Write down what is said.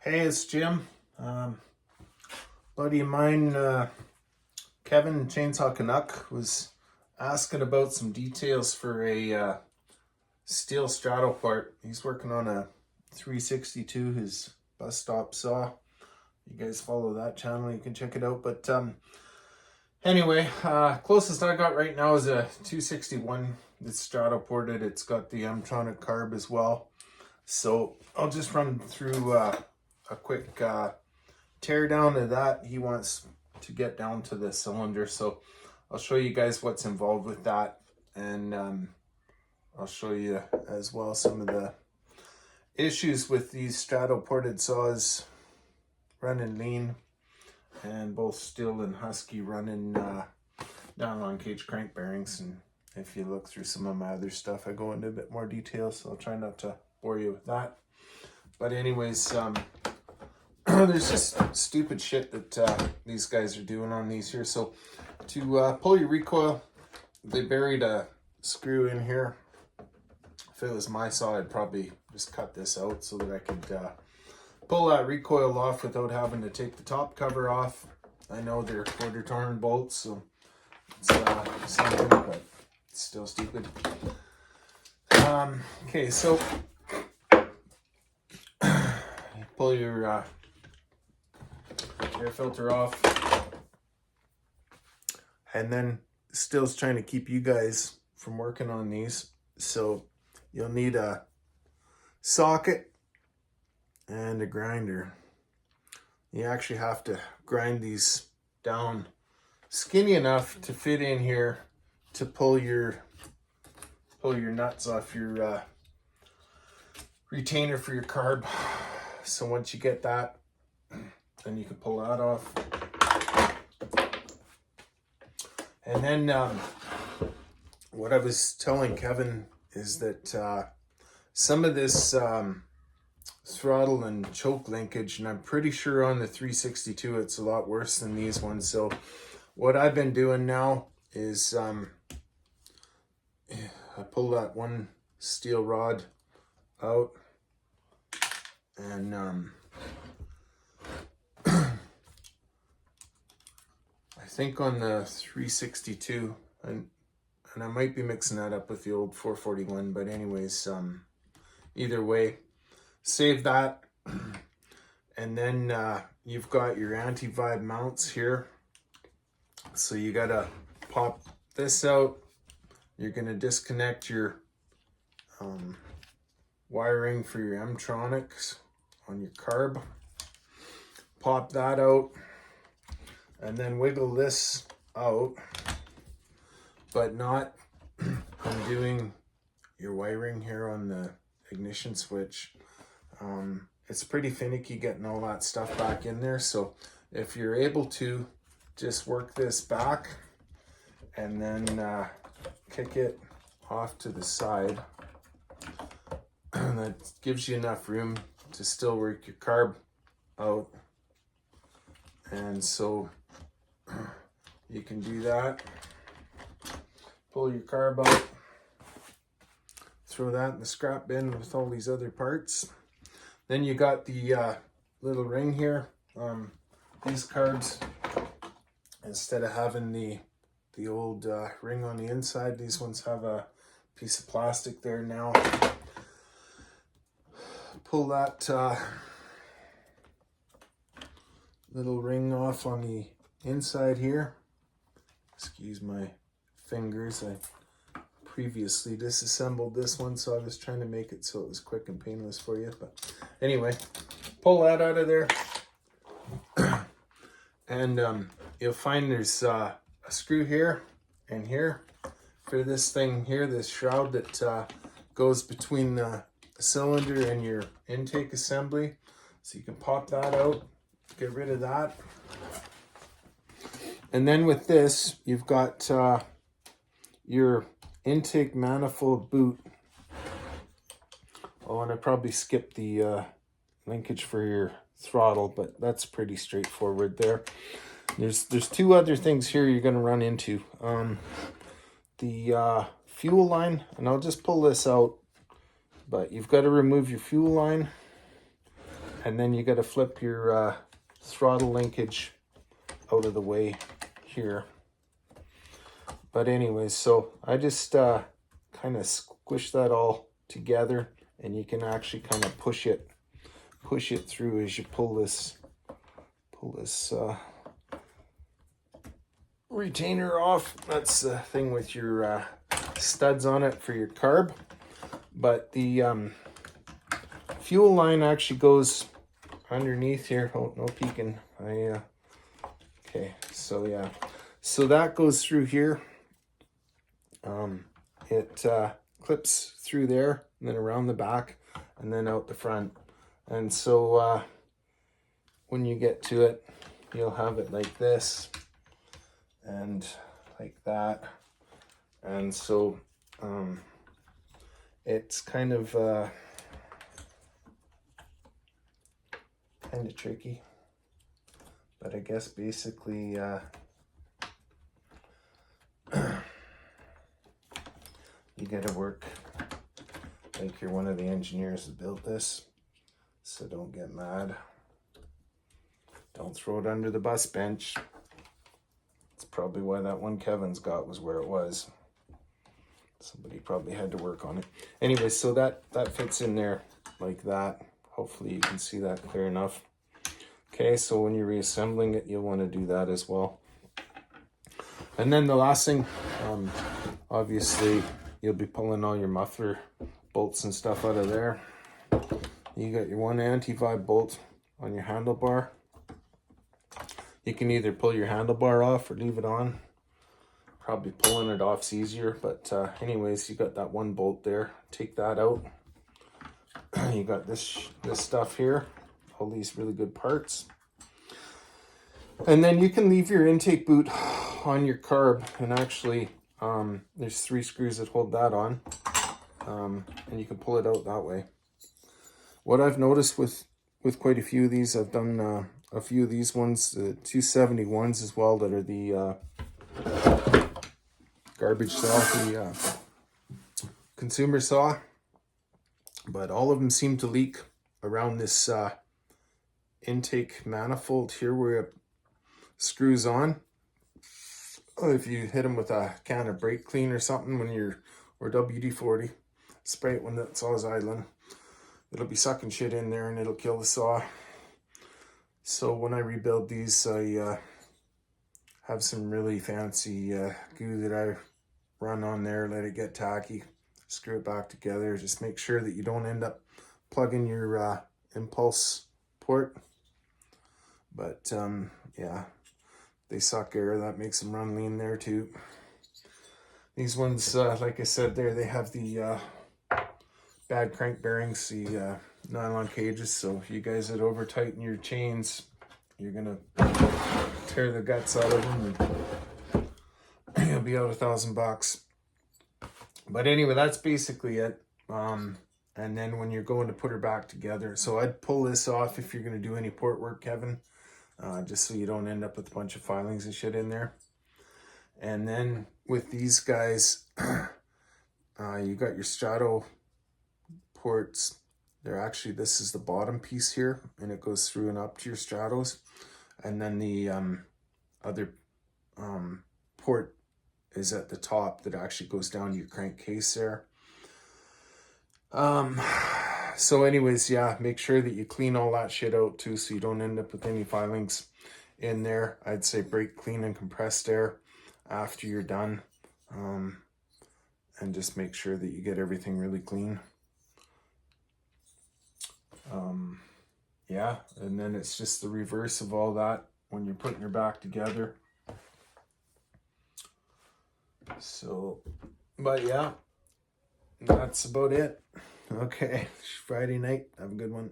Hey, it's Jim. Buddy of mine, Kevin Chainsaw Canuck, was asking about some details for a Stihl straddle part. He's working on a 362, his bus stop saw. You guys follow that channel, you can check it out. But anyway, closest I got right now is a 261. It's straddle ported. It's got the M-tronic carb as well. So I'll just run through a quick tear down of that. He wants to get down to the cylinder, so I'll show you guys what's involved with that, and I'll show you as well some of the issues with these straddle ported saws running lean, and both Stihl and Husky running down on cage crank bearings. And if you look through some of my other stuff, I go into a bit more detail, so I'll try not to bore you with that. But anyways, there's just stupid shit that these guys are doing on these here. So to pull your recoil, they buried a screw in here. If it was my saw, I'd probably just cut this out so that I could pull that recoil off without having to take the top cover off. I know they're quarter torn bolts, so it's something, but it's still stupid. Okay, so pull your air filter off, and then Stihl's trying to keep you guys from working on these, so you'll need a socket and a grinder. You actually have to grind these down skinny enough to fit in here to pull your nuts off your retainer for your carb. So once you get that, then you can pull that off. And then what I was telling Kevin is that some of this throttle and choke linkage, and I'm pretty sure on the 362 it's a lot worse than these ones. So what I've been doing now is I pull that one steel rod out, and I think on the 362, and I might be mixing that up with the old 441, but anyways, either way, save that. And then you've got your anti-vibe mounts here, so you gotta pop this out. You're gonna disconnect your wiring for your M-tronics on your carb, pop that out, and then wiggle this out, but not undoing your wiring here on the ignition switch. It's pretty finicky getting all that stuff back in there, so if you're able to just work this back and then kick it off to the side, that gives you enough room to still work your carb out. And so you can do that. Pull your carb out, throw that in the scrap bin with all these other parts. Then you got the little ring here. These carbs, instead of having the old ring on the inside, these ones have a piece of plastic there now. Pull that little ring off on the inside here. Excuse my fingers, I previously disassembled this one, so I was trying to make it so it was quick and painless for you. But anyway, pull that out of there, and you'll find there's a screw here and here for this thing here, this shroud that goes between the cylinder and your intake assembly. So you can pop that out, get rid of that. And then with this, you've got your intake manifold boot. Oh, and I probably skipped the linkage for your throttle, but that's pretty straightforward there. There's two other things here you're going to run into. The fuel line, and I'll just pull this out, but you've got to remove your fuel line, And then you got to flip your throttle linkage out of the way here. But anyways, so I just kind of squish that all together, and you can actually kind of push it through as you pull this retainer off. That's the thing with your studs on it for your carb. But the fuel line actually goes underneath here. Oh, no peeking. Okay, so yeah, so that goes through here. It clips through there, and then around the back, and then out the front. And so when you get to it, you'll have it like this and like that. And so it's kind of tricky, but I guess basically you gotta work like you're one of the engineers that built this, so don't get mad. Don't throw it under the bus bench. It's probably why that one Kevin's got was where it was. Somebody probably had to work on it. Anyway, so that fits in there like that. Hopefully you can see that clear enough. Okay, so when you're reassembling it, you'll want to do that as well. And then the last thing, obviously, you'll be pulling all your muffler bolts and stuff out of there. You got your one anti-vibe bolt on your handlebar. You can either pull your handlebar off or leave it on. Probably pulling it off's easier, but anyways, you got that one bolt there. Take that out. You got this stuff here, all these really good parts. And then you can leave your intake boot on your carb, and actually there's 3 screws that hold that on, and you can pull it out that way. What I've noticed with quite a few of these, I've done a few of these ones, the 271s as well, that are the garbage saw, the consumer saw, but all of them seem to leak around this intake manifold here where it screws on. If you hit them with a can of brake clean or something or WD-40, spray it when that saw's idling, it'll be sucking shit in there and it'll kill the saw. So when I rebuild these, I have some really fancy goo that I run on there, let it get tacky, screw it back together. Just make sure that you don't end up plugging your impulse port. But yeah, they suck air. That makes them run lean there too. These ones, like I said there, they have the bad crank bearings, the nylon cages. So if you guys that over tighten your chains, you're gonna tear the guts out of them, and you'll be out $1,000. But anyway, that's basically it. And then when you're going to put her back together, so I'd pull this off if you're gonna do any port work, Kevin, just so you don't end up with a bunch of filings and shit in there. And then with these guys, you got your straddle ports. They're actually, this is the bottom piece here, and it goes through and up to your straddles. And then the other port is at the top that actually goes down to your crankcase there. So anyways, yeah, make sure that you clean all that shit out too, so you don't end up with any filings in there. I'd say brake clean and compressed air after you're done, and just make sure that you get everything really clean. Yeah, and then it's just the reverse of all that when you're putting your back together. So, but yeah, that's about it. Okay, Friday night. Have a good one.